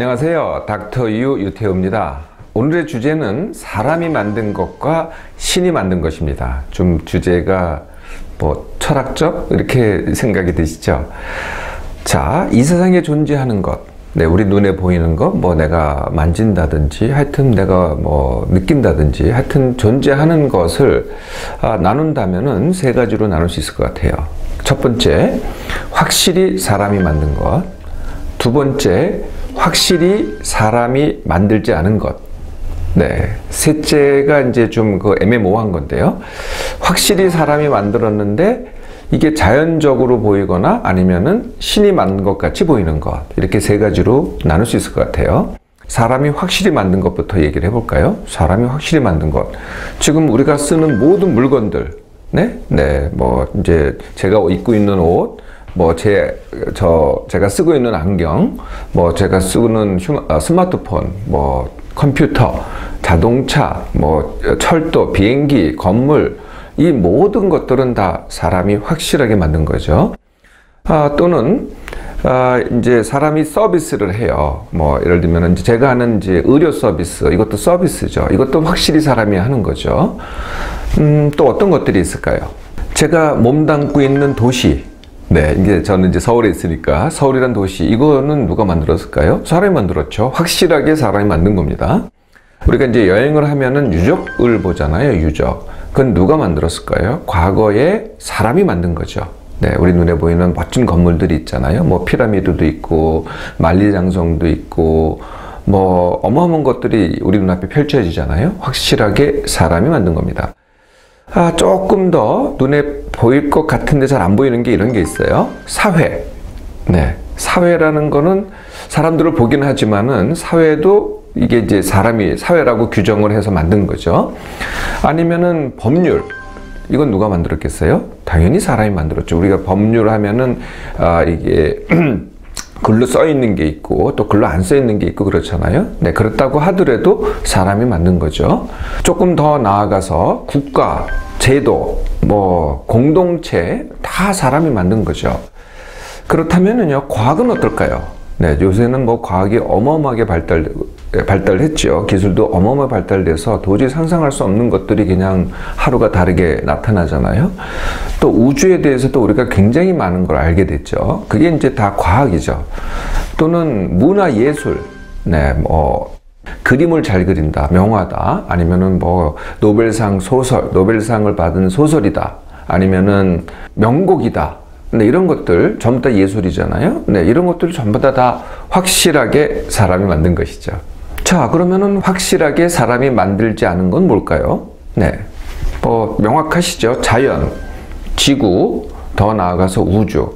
안녕하세요. 닥터 유태우입니다. 오늘의 주제는 사람이 만든 것과 신이 만든 것입니다. 좀 주제가 철학적 이렇게 생각이 드시죠? 자, 이 세상에 존재하는 것, 우리 눈에 보이는 것, 내가 만진다든지 하여튼 내가 느낀다든지 하여튼 존재하는 것을 나눈다면은 세 가지로 나눌 수 있을 것 같아요. 첫 번째, 확실히 사람이 만든 것. 두 번째, 확실히 사람이 만들지 않은 것. 셋째가 이제 좀 애매모호한 건데요. 확실히 사람이 만들었는데 이게 자연적으로 보이거나 아니면은 신이 만든 것 같이 보이는 것. 이렇게 세 가지로 나눌 수 있을 것 같아요. 사람이 확실히 만든 것부터 얘기를 해볼까요? 사람이 확실히 만든 것. 지금 우리가 쓰는 모든 물건들, 이제 제가 입고 있는 옷, 제가 쓰고 있는 안경, 제가 쓰는 스마트폰, 컴퓨터, 자동차, 철도, 비행기, 건물, 이 모든 것들은 다 사람이 확실하게 만든 거죠. 또는, 이제 사람이 서비스를 해요. 예를 들면, 제가 하는 이제 의료 서비스, 이것도 서비스죠. 이것도 확실히 사람이 하는 거죠. 또 어떤 것들이 있을까요? 제가 몸담고 있는 도시, 이제 저는 이제 서울에 있으니까 서울이란 도시, 이거는 누가 만들었을까요? 사람이 만들었죠. 확실하게 사람이 만든 겁니다. 우리가 이제 여행을 하면은 유적을 보잖아요. 유적. 그건 누가 만들었을까요? 과거에 사람이 만든 거죠. 우리 눈에 보이는 멋진 건물들이 있잖아요. 피라미드도 있고, 만리장성도 있고, 어마어마한 것들이 우리 눈앞에 펼쳐지잖아요. 확실하게 사람이 만든 겁니다. 조금 더 눈에 보일 것 같은데 잘 안 보이는 게 이런 게 있어요. 사회. 사회라는 거는 사람들을 보긴 하지만은 사회도 이게 이제 사람이 사회라고 규정을 해서 만든 거죠. 아니면은 법률. 이건 누가 만들었겠어요? 당연히 사람이 만들었죠. 우리가 법률 하면은, 이게, 글로 써 있는 게 있고 또 글로 안 써 있는 게 있고 그렇잖아요. 그렇다고 하더라도 사람이 만든 거죠. 조금 더 나아가서 국가, 제도, 공동체 다 사람이 만든 거죠. 그렇다면은요, 과학은 어떨까요? 요새는 과학이 어마어마하게 발달했죠. 기술도 어마어마하게 발달돼서 도저히 상상할 수 없는 것들이 그냥 하루가 다르게 나타나잖아요. 또 우주에 대해서도 우리가 굉장히 많은 걸 알게 됐죠. 그게 이제 다 과학이죠. 또는 문화예술, 그림을 잘 그린다, 명화다, 아니면은 노벨상 소설, 노벨상을 받은 소설이다, 아니면은 명곡이다. 이런 것들 전부 다 예술이잖아요. 이런 것들 전부 다 확실하게 사람이 만든 것이죠. 자, 그러면은 확실하게 사람이 만들지 않은 건 뭘까요? 명확하시죠? 자연, 지구, 더 나아가서 우주,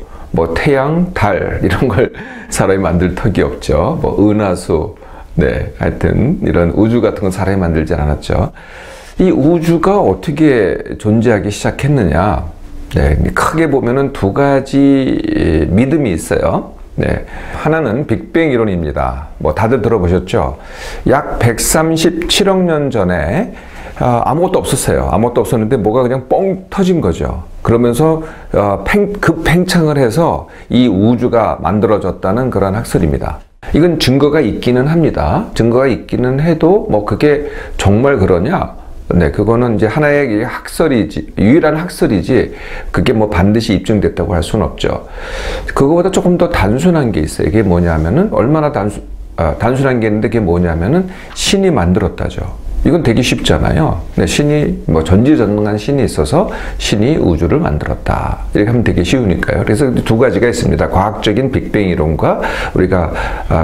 태양, 달, 이런 걸 사람이 만들 턱이 없죠. 은하수, 하여튼 이런 우주 같은 건 사람이 만들지 않았죠. 이 우주가 어떻게 존재하기 시작했느냐? 크게 보면은 두 가지 믿음이 있어요. 하나는 빅뱅 이론입니다. 다들 들어보셨죠? 약 137억 년 전에 아무것도 없었어요. 아무것도 없었는데 뭐가 그냥 뻥 터진 거죠. 그러면서 급팽창을 해서 이 우주가 만들어졌다는 그런 학설입니다. 이건 증거가 있기는 합니다. 증거가 있기는 해도 그게 정말 그러냐? 그거는 이제 하나의 학설이지, 유일한 학설이지, 그게 반드시 입증됐다고 할 수는 없죠. 그거보다 조금 더 단순한 게 있어요. 이게 뭐냐면은, 얼마나 단순한 게 있는데, 그게 뭐냐면은, 신이 만들었다죠. 이건 되게 쉽잖아요. 신이, 전지전능한 신이 있어서 신이 우주를 만들었다. 이렇게 하면 되게 쉬우니까요. 그래서 두 가지가 있습니다. 과학적인 빅뱅 이론과 우리가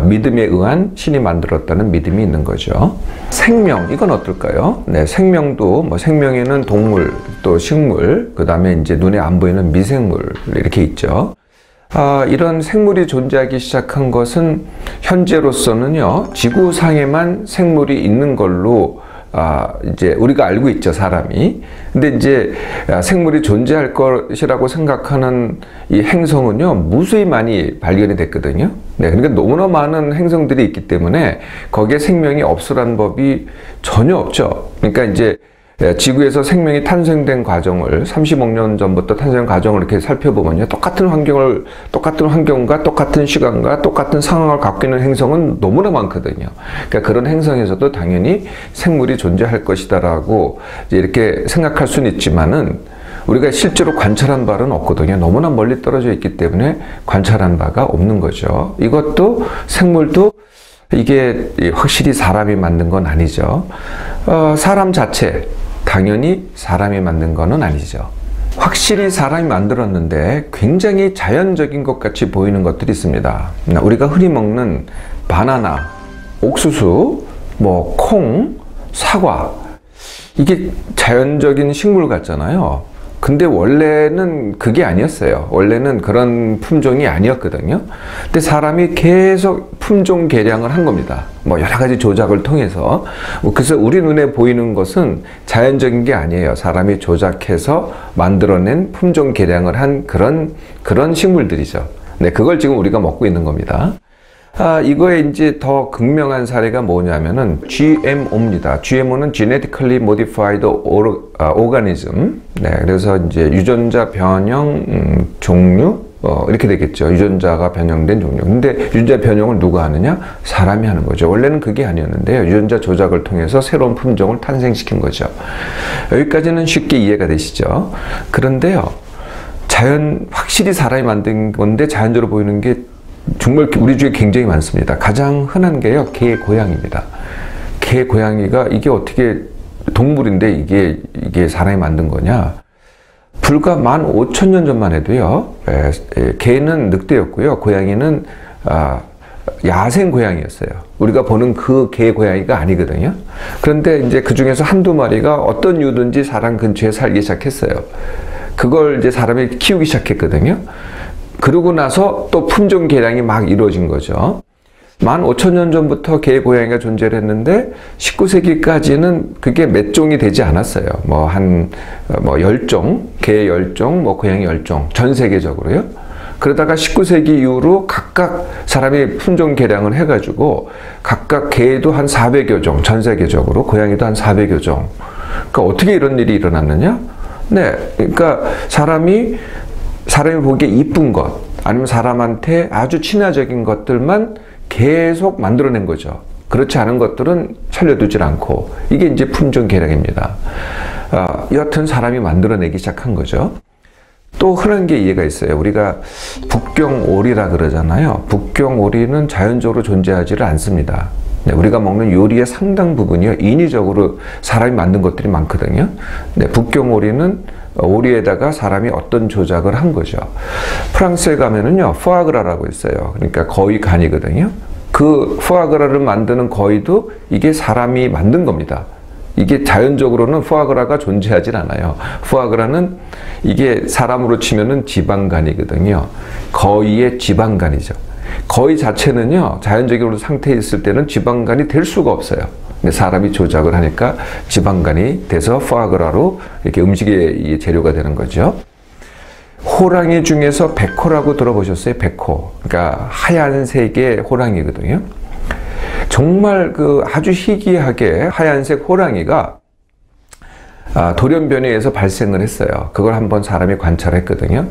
믿음에 의한 신이 만들었다는 믿음이 있는 거죠. 생명, 이건 어떨까요? 생명도, 생명에는 동물, 또 식물, 그 다음에 이제 눈에 안 보이는 미생물, 이렇게 있죠. 이런 생물이 존재하기 시작한 것은 현재로서는요, 지구상에만 생물이 있는 걸로 이제 우리가 알고 있죠, 사람이. 근데 이제 생물이 존재할 것이라고 생각하는 이 행성은요, 무수히 많이 발견이 됐거든요. 그러니까 너무나 많은 행성들이 있기 때문에 거기에 생명이 없으란 법이 전혀 없죠. 그러니까 이제 지구에서 생명이 탄생된 과정을 30억 년 전부터 탄생 과정을 이렇게 살펴보면요. 똑같은 환경과 똑같은 시간과 똑같은 상황을 갖고 있는 행성은 너무나 많거든요. 그러니까 그런 행성에서도 당연히 생물이 존재할 것이다라고 이렇게 생각할 수는 있지만은 우리가 실제로 관찰한 바는 없거든요. 너무나 멀리 떨어져 있기 때문에 관찰한 바가 없는 거죠. 이것도 생물도 이게 확실히 사람이 만든 건 아니죠. 사람 자체 당연히 사람이 만든 거는 아니죠. 확실히 사람이 만들었는데 굉장히 자연적인 것 같이 보이는 것들이 있습니다. 우리가 흔히 먹는 바나나, 옥수수, 뭐 콩, 사과, 이게 자연적인 식물 같잖아요. 근데 원래는 그게 아니었어요. 원래는 그런 품종이 아니었거든요. 근데 사람이 계속 품종 개량을 한 겁니다. 뭐 여러 가지 조작을 통해서. 그래서 우리 눈에 보이는 것은 자연적인 게 아니에요. 사람이 조작해서 만들어낸 품종 개량을 한 그런 식물들이죠. 네, 그걸 지금 우리가 먹고 있는 겁니다. 이거에 이제 더 극명한 사례가 뭐냐면은 GMO입니다. GMO는 Genetically Modified Organism. 네, 그래서 이제 유전자 변형 종류 이렇게 되겠죠. 유전자가 변형된 종류. 근데 유전자 변형을 누가 하느냐? 사람이 하는 거죠. 원래는 그게 아니었는데요. 유전자 조작을 통해서 새로운 품종을 탄생시킨 거죠. 여기까지는 쉽게 이해가 되시죠? 그런데요, 확실히 사람이 만든 건데 자연적으로 보이는 게 정말 우리 주위에 굉장히 많습니다. 가장 흔한 게요, 개, 고양이입니다. 개, 고양이가 이게 어떻게 동물인데 이게 사람이 만든 거냐? 불과 15,000년 전만 해도요, 개는 늑대였고요, 고양이는 야생 고양이였어요. 우리가 보는 그 개, 고양이가 아니거든요. 그런데 이제 그 중에서 한두 마리가 어떤 이유든지 사람 근처에 살기 시작했어요. 그걸 이제 사람이 키우기 시작했거든요. 그러고 나서 또 품종 개량이 막 이루어진 거죠. 15,000년 전부터 개, 고양이가 존재를 했는데 19세기까지는 그게 몇 종이 되지 않았어요. 뭐 10종, 개 10종, 뭐 고양이 10종, 전 세계적으로요. 그러다가 19세기 이후로 각각 사람이 품종 개량을 해가지고 각각 개도 한 400여 종, 전 세계적으로 고양이도 한 400여 종. 그러니까 어떻게 이런 일이 일어났느냐? 네, 그러니까 사람이 보기에 이쁜 것, 아니면 사람한테 아주 친화적인 것들만 계속 만들어낸 거죠. 그렇지 않은 것들은 살려두질 않고, 이게 이제 품종 개량입니다. 여하튼 사람이 만들어내기 시작한 거죠. 또 흔한 게 이해가 있어요. 우리가 북경오리라 그러잖아요. 북경오리는 자연적으로 존재하지를 않습니다. 네, 우리가 먹는 요리의 상당 부분이요, 인위적으로 사람이 만든 것들이 많거든요. 네, 북경오리는 오리에다가 사람이 어떤 조작을 한 거죠. 프랑스에 가면은요, 푸아그라라고 있어요. 그러니까 거위 간이거든요. 그 푸아그라를 만드는 거위도 이게 사람이 만든 겁니다. 이게 자연적으로는 푸아그라가 존재하질 않아요. 푸아그라는 이게 사람으로 치면은 지방간이거든요. 거위의 지방간이죠. 거위 자체는요, 자연적으로 상태에 있을 때는 지방간이 될 수가 없어요. 근데 사람이 조작을 하니까 지방간이 돼서 푸아그라로 이렇게 음식의 재료가 되는 거죠. 호랑이 중에서 백호라고 들어보셨어요? 백호. 그러니까 하얀색의 호랑이거든요. 정말 아주 희귀하게 하얀색 호랑이가 돌연변이에 의해서 발생을 했어요. 그걸 한번 사람이 관찰했거든요.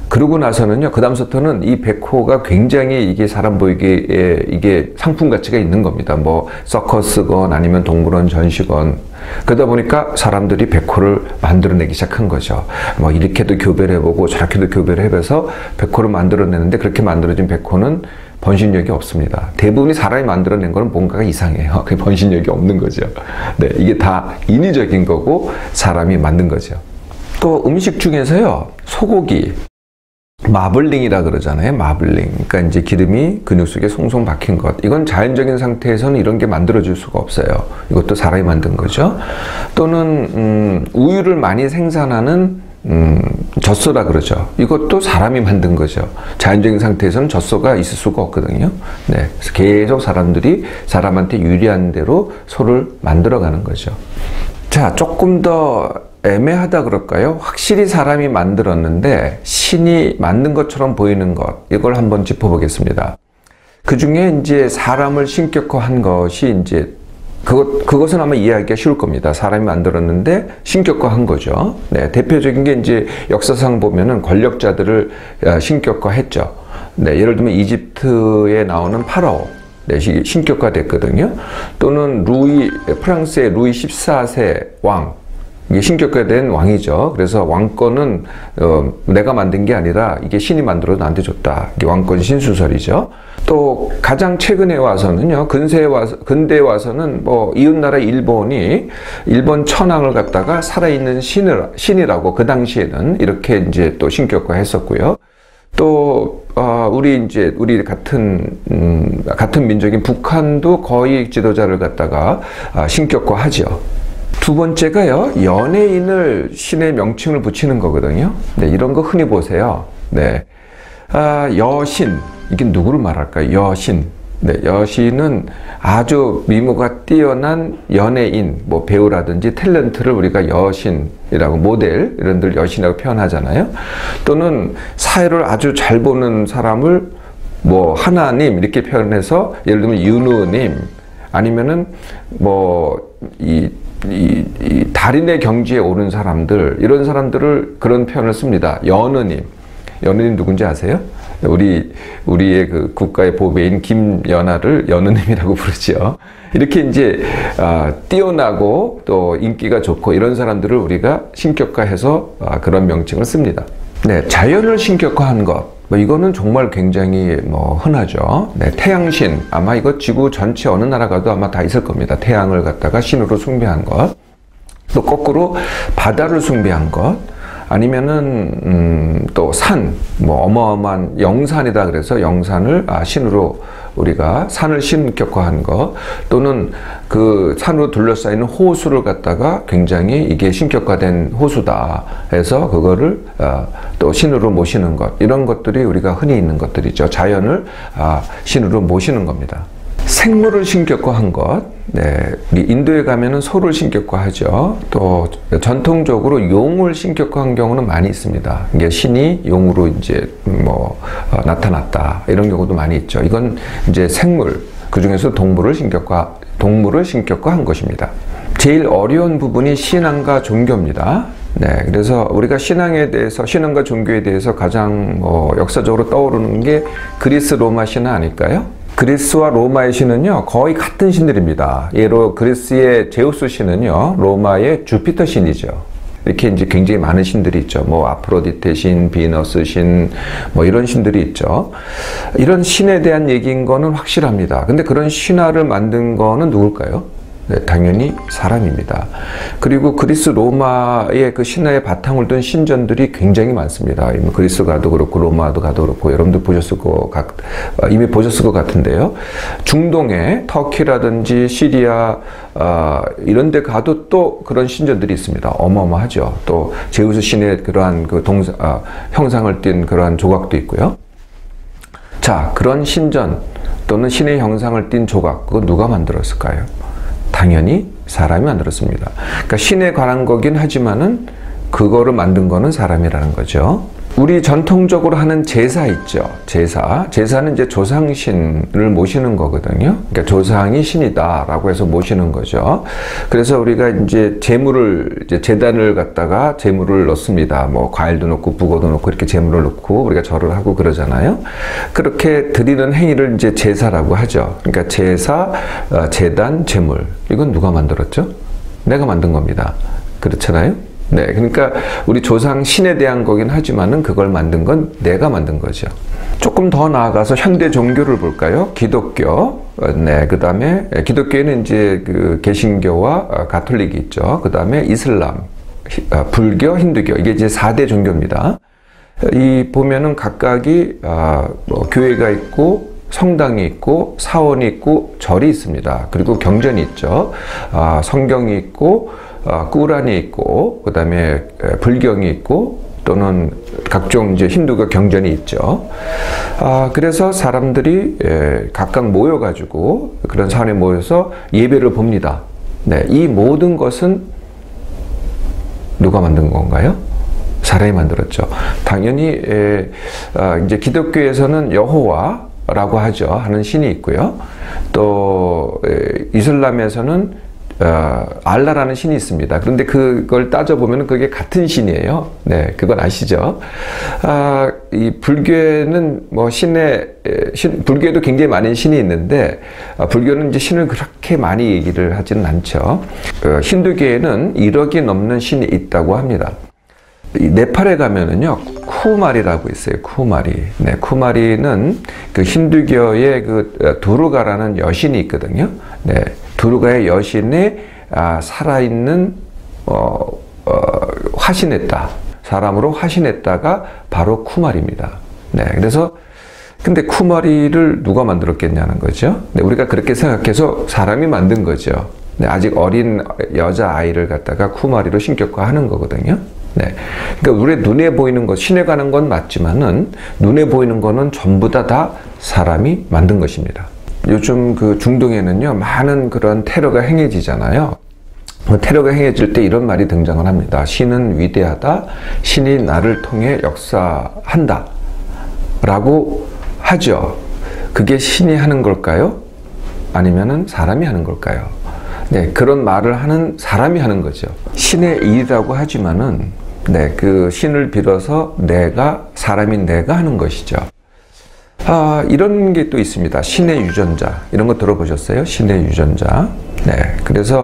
그러고 나서는요, 그 다음부터는 이 백호가 굉장히 이게 사람 보이기에 이게 상품 가치가 있는 겁니다. 뭐, 서커스건 아니면 동물원 전시건. 그러다 보니까 사람들이 백호를 만들어내기 시작한 거죠. 뭐, 이렇게도 교배를 해보고 저렇게도 교배를 해봐서 백호를 만들어내는데, 그렇게 만들어진 백호는 번식력이 없습니다. 대부분이 사람이 만들어낸 거는 뭔가가 이상해요. 그 번식력이 없는 거죠. 네, 이게 다 인위적인 거고 사람이 만든 거죠. 또 음식 중에서요, 소고기. 마블링이라 그러잖아요. 마블링. 그러니까 이제 기름이 근육 속에 송송 박힌 것. 이건 자연적인 상태에서는 이런 게 만들어질 수가 없어요. 이것도 사람이 만든 거죠. 또는 우유를 많이 생산하는 젖소라 그러죠. 이것도 사람이 만든 거죠. 자연적인 상태에서는 젖소가 있을 수가 없거든요. 네, 그래서 계속 사람들이 사람한테 유리한 대로 소를 만들어가는 거죠. 자, 조금 더 애매하다 그럴까요? 확실히 사람이 만들었는데 신이 만든 것처럼 보이는 것, 이걸 한번 짚어보겠습니다. 그 중에 이제 사람을 신격화한 것이 이제 그것은 아마 이해하기가 쉬울 겁니다. 사람이 만들었는데 신격화한 거죠. 네, 대표적인 게 이제 역사상 보면은 권력자들을 신격화했죠. 네, 예를 들면 이집트에 나오는 파라오. 네, 신격화됐거든요. 또는 프랑스의 루이 14세 왕. 이게 신격화된 왕이죠. 그래서 왕권은 내가 만든 게 아니라 이게 신이 만들어 나한테 줬다. 이게 왕권 신수설이죠. 또 가장 최근에 와서는요, 근대에 와서는 뭐 이웃나라 일본이 일본 천황을 갖다가 살아있는 신이라고 그 당시에는 이렇게 이제 또 신격화했었고요. 또 우리 같은 민족인 북한도 거의 지도자를 갖다가 신격화하죠. 두 번째가요, 연예인을 신의 명칭을 붙이는 거거든요. 네, 이런 거 흔히 보세요. 네, 여신, 이게 누구를 말할까요? 여신. 네, 여신은 아주 미모가 뛰어난 연예인, 뭐 배우라든지 탤런트를 우리가 여신이라고, 모델 이런 들 여신이라고 표현하잖아요. 또는 사회를 아주 잘 보는 사람을 뭐 하나님 이렇게 표현해서, 예를 들면 윤우님, 아니면은 뭐 이 달인의 경지에 오른 사람들, 이런 사람들을 그런 표현을 씁니다. 연우님. 연우님 누군지 아세요? 우리의 그 국가의 보배인 김연아를 연우님이라고 부르죠. 이렇게 이제 뛰어나고 또 인기가 좋고 이런 사람들을 우리가 신격화해서 그런 명칭을 씁니다. 네, 자연을 신격화한 것. 뭐 이거는 정말 굉장히 뭐 흔하죠. 네, 태양신. 아마 이거 지구 전체 어느 나라 가도 아마 다 있을 겁니다. 태양을 갖다가 신으로 숭배한 것. 또 거꾸로 바다를 숭배한 것. 아니면은 또 산, 뭐 어마어마한 영산이다 그래서 영산을 신으로 우리가 산을 신격화한 것, 또는 그 산으로 둘러싸이는 호수를 갖다가 굉장히 이게 신격화된 호수다 해서 그거를 또 신으로 모시는 것, 이런 것들이 우리가 흔히 있는 것들이죠. 자연을 신으로 모시는 겁니다. 생물을 신격화한 것, 네, 인도에 가면은 소를 신격화하죠. 또 전통적으로 용을 신격화한 경우는 많이 있습니다. 이게 신이 용으로 이제 나타났다, 이런 경우도 많이 있죠. 이건 이제 생물, 그 중에서 동물을 신격화한 것입니다. 제일 어려운 부분이 신앙과 종교입니다. 네, 그래서 우리가 신앙과 종교에 대해서 가장 역사적으로 떠오르는 게 그리스 로마 신화 아닐까요? 그리스와 로마의 신은요, 거의 같은 신들입니다. 예로 그리스의 제우스 신은요, 로마의 주피터 신이죠. 이렇게 이제 굉장히 많은 신들이 있죠. 뭐 아프로디테 신, 비너스 신, 뭐 이런 신들이 있죠. 이런 신에 대한 얘기인 거는 확실합니다. 근데 그런 신화를 만든 거는 누굴까요? 네, 당연히 사람입니다. 그리고 그리스 로마의 그 신화의 바탕을 둔 신전들이 굉장히 많습니다. 그리스 가도 그렇고 로마도 가도 그렇고 여러분들 이미 보셨을 것 같은데요. 중동의 터키라든지 시리아 이런 데 가도 또 그런 신전들이 있습니다. 어마어마하죠. 또 제우스 신의 그러한 그 형상을 띈 그러한 조각도 있고요. 자, 그런 신전 또는 신의 형상을 띈 조각, 그거 누가 만들었을까요? 당연히 사람이 만들었습니다. 그러니까 신에 관한 거긴 하지만은 그거를 만든 거는 사람이라는 거죠. 우리 전통적으로 하는 제사 있죠. 제사는 이제 조상신을 모시는 거거든요. 그러니까 조상이 신이다라고 해서 모시는 거죠. 그래서 우리가 이제 제단을 갖다가 제물을 넣습니다. 뭐 과일도 넣고 북어도 넣고 이렇게 제물을 넣고 우리가 절을 하고 그러잖아요. 그렇게 드리는 행위를 이제 제사라고 하죠. 그러니까 제사, 제단, 제물. 이건 누가 만들었죠? 내가 만든 겁니다. 그렇잖아요? 네, 그러니까 우리 조상 신에 대한 거긴 하지만은 그걸 만든 건 내가 만든 거죠. 조금 더 나아가서 현대 종교를 볼까요? 기독교, 네, 그 다음에 기독교에는 이제 그 개신교와 가톨릭이 있죠. 그 다음에 이슬람, 불교, 힌두교, 이게 이제 4대 종교입니다. 보면은 각각이 교회가 있고 성당이 있고 사원이 있고 절이 있습니다. 그리고 경전이 있죠. 성경이 있고 꾸란이 있고, 그 다음에 불경이 있고, 또는 각종 이제 힌두교 경전이 있죠. 그래서 사람들이 각각 모여가지고 그런 사원에 모여서 예배를 봅니다. 네, 이 모든 것은 누가 만든 건가요? 사람이 만들었죠. 당연히 이제 기독교에서는 여호와, 라고 하죠. 하는 신이 있고요. 또 이슬람에서는 알라라는 신이 있습니다. 그런데 그걸 따져보면 그게 같은 신이에요. 네, 그건 아시죠? 이 불교에는 뭐 불교에도 굉장히 많은 신이 있는데, 불교는 이제 신을 그렇게 많이 얘기를 하지는 않죠. 힌두교에는 1억이 넘는 신이 있다고 합니다. 네팔에 가면은요, 쿠마리라고 있어요. 쿠마리. 네, 쿠마리는 그 힌두교의 그 두르가라는 여신이 있거든요. 네, 두르가의 여신이 살아있는 화신했다. 사람으로 화신했다가 바로 쿠마리입니다. 네, 그래서 근데 쿠마리를 누가 만들었겠냐는 거죠. 네, 우리가 그렇게 생각해서 사람이 만든 거죠. 네, 아직 어린 여자아이를 갖다가 쿠마리로 신격화하는 거거든요. 네. 그러니까 우리 눈에 보이는 것, 신에 가는 건 맞지만은 눈에 보이는 거는 전부 다 사람이 만든 것입니다. 요즘 그 중동에는요, 많은 그런 테러가 행해지잖아요. 테러가 행해질 때 이런 말이 등장을 합니다. 신은 위대하다. 신이 나를 통해 역사한다. 라고 하죠. 그게 신이 하는 걸까요? 아니면은 사람이 하는 걸까요? 네, 그런 말을 하는 사람이 하는 거죠. 신의 일이라고 하지만은, 네, 그 신을 빌어서 사람인 내가 하는 것이죠. 이런 게 또 있습니다. 신의 유전자. 이런 거 들어보셨어요? 신의 유전자. 네, 그래서,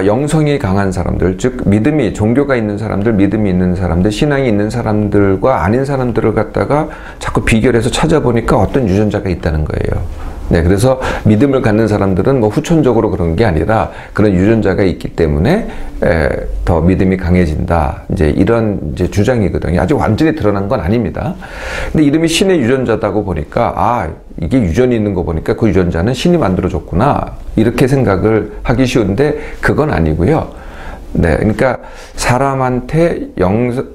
영성이 강한 사람들, 즉, 종교가 있는 사람들, 믿음이 있는 사람들, 신앙이 있는 사람들과 아닌 사람들을 갖다가 자꾸 비교해서 찾아보니까 어떤 유전자가 있다는 거예요. 네, 그래서 믿음을 갖는 사람들은 뭐 후천적으로 그런 게 아니라 그런 유전자가 있기 때문에 더 믿음이 강해진다. 이제 이런 이제 주장이거든요. 아직 완전히 드러난 건 아닙니다. 근데 이름이 신의 유전자다고 보니까 이게 유전이 있는 거 보니까 그 유전자는 신이 만들어줬구나. 이렇게 생각을 하기 쉬운데 그건 아니고요. 네, 그러니까 사람한테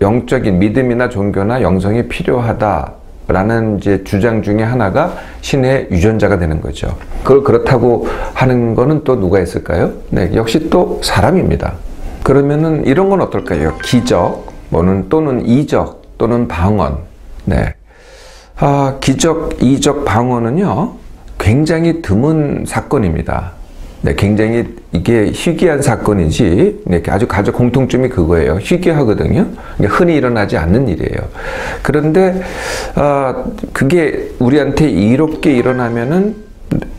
영적인 믿음이나 종교나 영성이 필요하다. 라는 이제 주장 중에 하나가 신의 유전자가 되는 거죠. 그걸 그렇다고 하는 거는 또 누가 있을까요? 네, 역시 또 사람입니다. 그러면은 이런 건 어떨까요? 기적, 또는 이적, 또는 방언. 네. 기적, 이적, 방언은요, 굉장히 드문 사건입니다. 네, 굉장히 이게 희귀한 사건이지, 네, 아주 공통점이 그거예요. 희귀하거든요. 흔히 일어나지 않는 일이에요. 그런데, 그게 우리한테 이롭게 일어나면은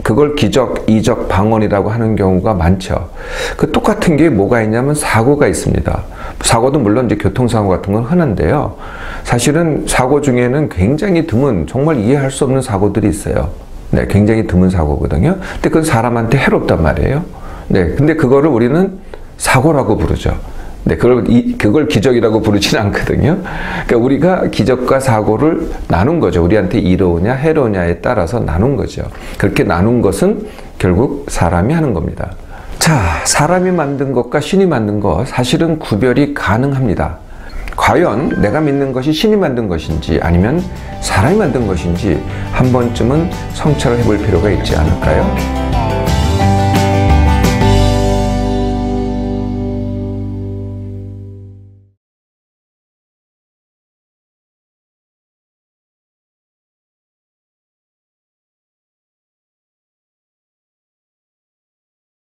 그걸 기적, 이적, 방언이라고 하는 경우가 많죠. 그 똑같은 게 뭐가 있냐면 사고가 있습니다. 사고도 물론 이제 교통사고 같은 건 흔한데요. 사실은 사고 중에는 굉장히 드문, 정말 이해할 수 없는 사고들이 있어요. 네, 굉장히 드문 사고거든요. 근데 그건 사람한테 해롭단 말이에요. 네, 근데 그거를 우리는 사고라고 부르죠. 네, 그걸 기적이라고 부르지는 않거든요. 그러니까 우리가 기적과 사고를 나눈 거죠. 우리한테 이로우냐, 해로우냐에 따라서 나눈 거죠. 그렇게 나눈 것은 결국 사람이 하는 겁니다. 자, 사람이 만든 것과 신이 만든 것, 사실은 구별이 가능합니다. 과연 내가 믿는 것이 신이 만든 것인지 아니면 사람이 만든 것인지 한 번쯤은 성찰을 해볼 필요가 있지 않을까요?